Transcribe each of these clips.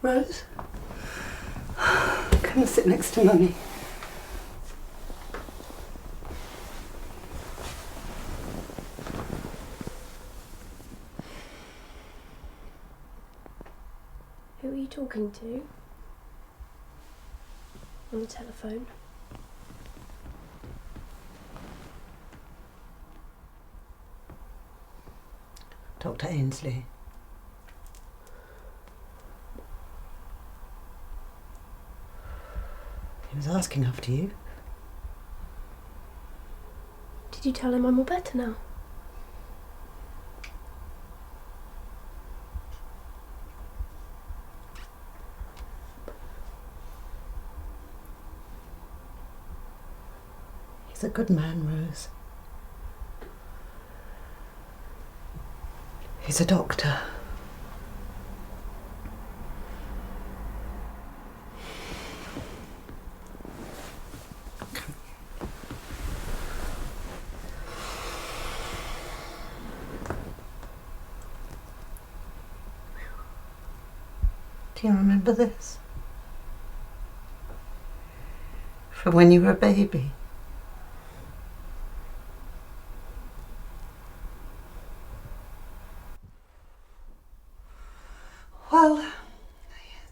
Rose? Come and sit next to Mummy. Who are you talking to? On the telephone? Dr. Ainsley. He was asking after you. Did you tell him I'm all better now? He's a good man, Rose. He's a doctor. Do you remember this? From when you were a baby. Well,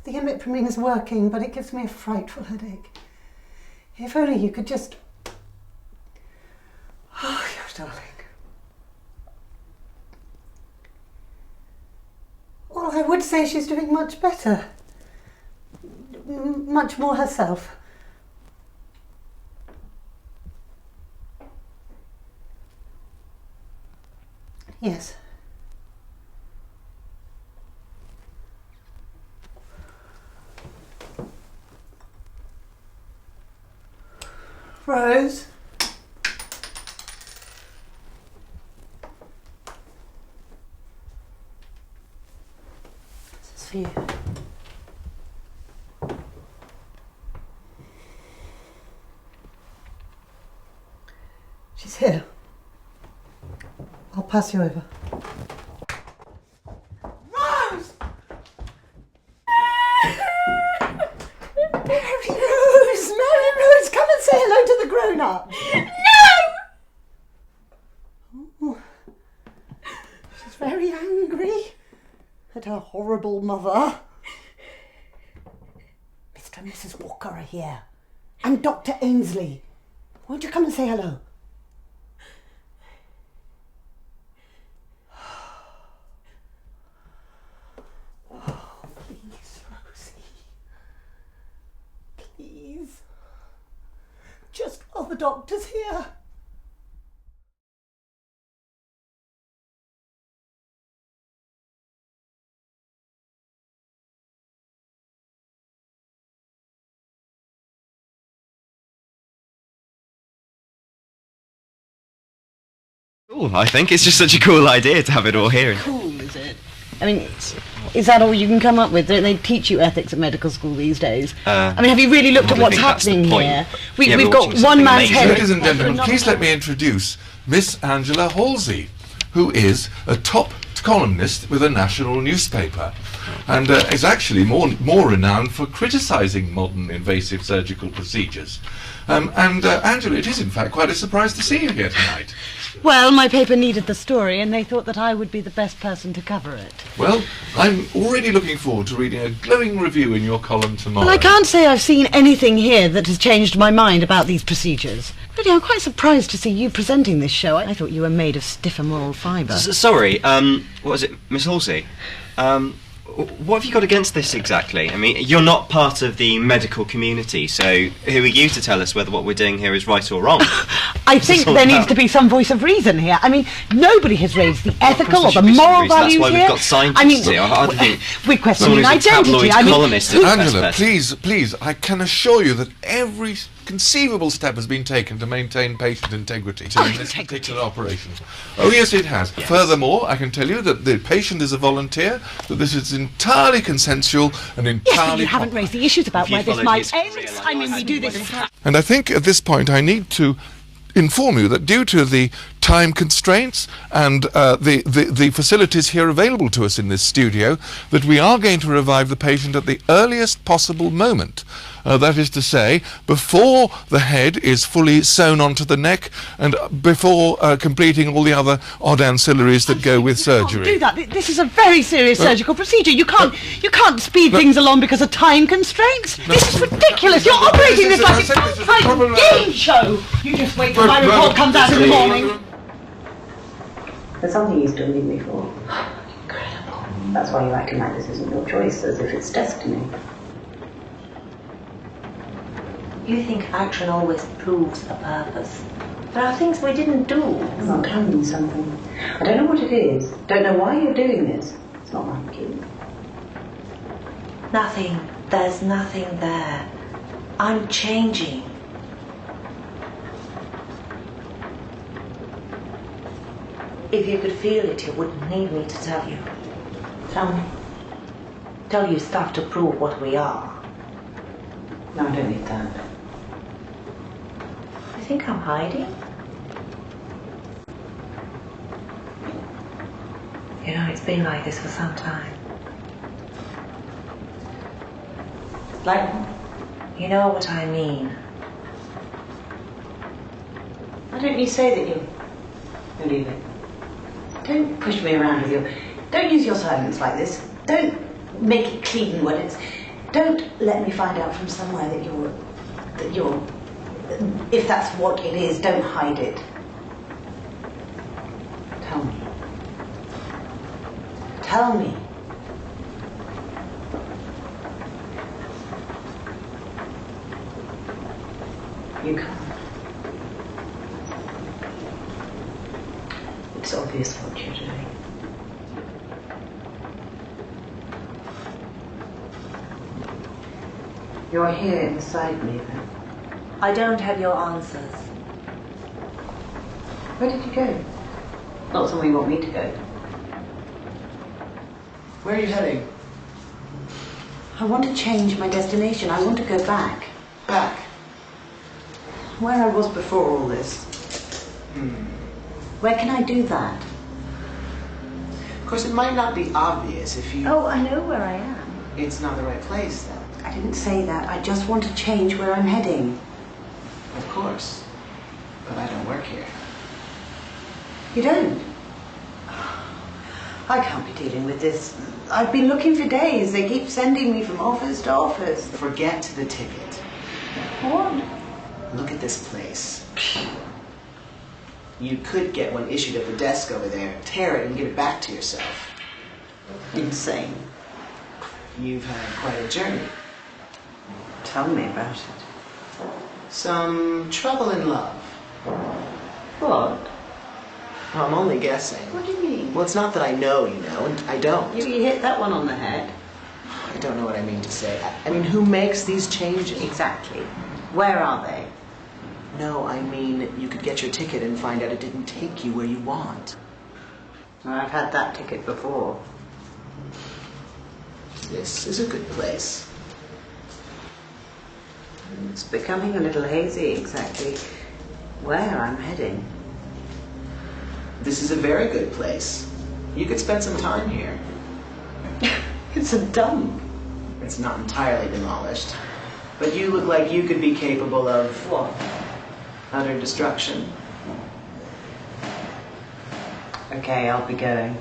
the imipramine is working, but it gives me a frightful headache. If only you could just... Oh, your darling. Well, I would say she's doing much better. Much more herself. Yes. Rose? This is for you. She's here. I'll pass you over. Rose! Mary Rose, come and say hello to the grown-ups. No! Oh, she's very angry at her horrible mother. Mr. and Mrs. Walker are here. And Dr. Ainsley. Won't you come and say hello? Just while the doctor's here. Cool, I think it's just such a cool idea to have it all here. Cool, is it? I mean, is that all you can come up with? Don't they teach you ethics at medical school these days? I mean, have you really looked at what's happening here? We've got one man's head. Ladies and gentlemen, please let me introduce Miss Angela Halsey, who is a top columnist with a national newspaper and is actually more renowned for criticising modern invasive surgical procedures. Angela, it is in fact quite a surprise to see you here tonight. Well, my paper needed the story and they thought that I would be the best person to cover it. Well, I'm already looking forward to reading a glowing review in your column tomorrow. Well, I can't say I've seen anything here that has changed my mind about these procedures. Really, I'm quite surprised to see you presenting this show. I thought you were made of stiffer moral fibre. Sorry, what was it, Miss Halsey? What have you got against this exactly? I mean, you're not part of the medical community, so who are you to tell us whether what we're doing here is right or wrong? I think there needs to be some voice of reason here. I mean, nobody has raised the ethical or the moral values here. That's why we've got scientists here. I think we're questioning identity. Angela, please, I can assure you that every conceivable step has been taken to maintain patient integrity in this particular operation. Oh yes, it has. Yes. Furthermore, I can tell you that the patient is a volunteer, that this is entirely consensual and entirely Yes, but you haven't raised the issues about where this might end. I mean, we do this... And I think at this point I need to inform you that due to the time constraints and the facilities here available to us in this studio, that we are going to revive the patient at the earliest possible moment. That is to say, before the head is fully sewn onto the neck and before completing all the other odd ancillaries that go with surgery. Do that. This is a very serious surgical procedure. You can't speed things along because of time constraints. This is ridiculous. You're operating this like it's some kind of game show. You just wait till my report comes out in the morning. There's something you still need me for. Incredible. That's why you're acting like this isn't your choice, as if it's destiny. You think action always proves a purpose. There are things we didn't do. You're not telling me something. I don't know what it is. Don't know why you're doing this. It's not like you. Nothing. There's nothing there. I'm changing. If you could feel it, you wouldn't need me to tell you. Tell me. Tell you stuff to prove what we are. No, I don't need that. You think I'm hiding? You know, it's been like this for some time. Like, You know what I mean. why don't you say that you believe it? Don't push me around with your... Don't use your silence like this. Don't make it clean what it's... Don't let me find out from somewhere that you're... If that's what it is, don't hide it. Tell me. Tell me. You can't. It's obvious what you're doing. You're here inside me, then. I don't have your answers. Where did you go? Not somewhere you want me to go. Where are you heading? I want to change my destination. I want to go back. Back. Where I was before all this. Where can I do that? Of course, it might not be obvious if you... Oh, I know where I am. It's not the right place, then. I didn't say that. I just want to change where I'm heading. Of course. But I don't work here. You don't? I can't be dealing with this. I've been looking for days. They keep sending me from office to office. Forget the ticket. What? Look at this place. You could get one issued at the desk over there, tear it and give it back to yourself. Insane. You've had quite a journey. Tell me about it. Some trouble in love. What? Well, I'm only guessing. What do you mean? Well, it's not that I know, you know, and I don't. You hit that one on the head. I don't know what I mean to say. I mean, who makes these changes? Exactly. Where are they? No, I mean, you could get your ticket and find out it didn't take you where you want. Well, I've had that ticket before. This is a good place. It's becoming a little hazy exactly where I'm heading. This is a very good place. You could spend some time here. It's a dump. It's not entirely demolished. But you look like you could be capable of... What? Utter destruction. Okay, I'll be going.